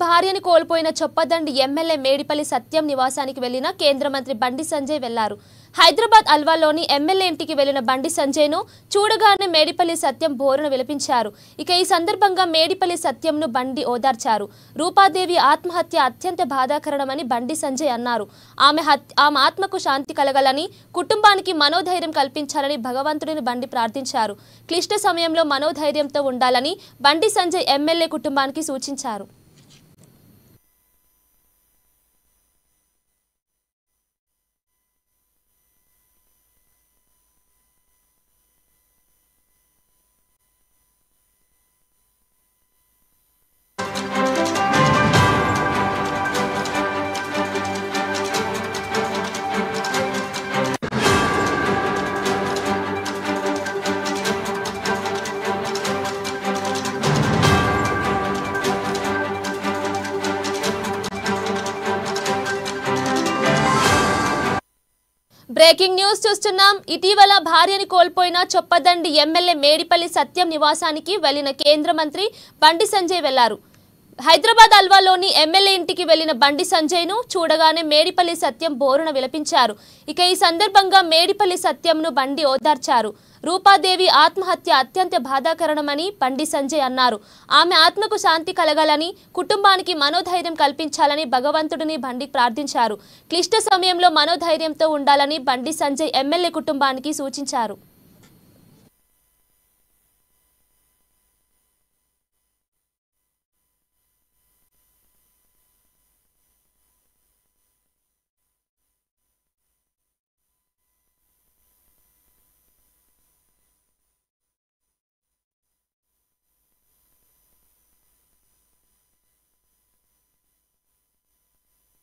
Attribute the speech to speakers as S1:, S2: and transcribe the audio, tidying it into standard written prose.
S1: భార్యని కోల్పోయిన చొప్పదండి ఎమ్మెల్యే మేడిపల్లి సత్యం నివాసానికి వెళ్లిన కేంద్ర మంత్రి బండి సంజయ్ వెళ్లారు. హైదరాబాద్ అల్వాలోని ఎమ్మెల్యే ఇంటికి వెళ్లిన బండి సంజయ్ను చూడగానే మేడిపల్లి సత్యం బోరున విలపించారు. ఇక ఈ సందర్భంగా మేడిపల్లి సత్యంను బండి ఓదార్చారు. రూపాదేవి ఆత్మహత్య అత్యంత బాధాకరమని బండి సంజయ్ అన్నారు. ఆమె ఆత్మకు శాంతి కలగాలని, కుటుంబానికి మనోధైర్యం కల్పించాలని భగవంతుడిని బండి ప్రార్థించారు. క్లిష్ట సమయంలో మనోధైర్యంతో ఉండాలని బండి సంజయ్ ఎమ్మెల్యే కుటుంబానికి సూచించారు. బ్రేకింగ్ న్యూస్ చూస్తున్నాం. ఇటీవల భార్యని కోల్పోయిన చొప్పదండి ఎమ్మెల్యే మేడిపల్లి సత్యం నివాసానికి వెళ్లిన కేంద్ర మంత్రి బండి సంజయ్ వెళ్లారు. హైదరాబాద్ అల్వాలోని ఎమ్మెల్యే ఇంటికి వెళ్లిన బండి సంజయ్ను చూడగానే మేడిపల్లి సత్యం బోరున విలపించారు. ఇక ఈ సందర్భంగా మేడిపల్లి సత్యంను బండి ఓదార్చారు. రూపాదేవి ఆత్మహత్య అత్యంత బాధాకరమని బండి సంజయ్ అన్నారు. ఆమె ఆత్మకు శాంతి కలగాలని, కుటుంబానికి మనోధైర్యం కల్పించాలని భగవంతుడిని బండి ప్రార్థించారు. క్లిష్ట సమయంలో మనోధైర్యంతో ఉండాలని బండి సంజయ్ ఎమ్మెల్యే కుటుంబానికి సూచించారు.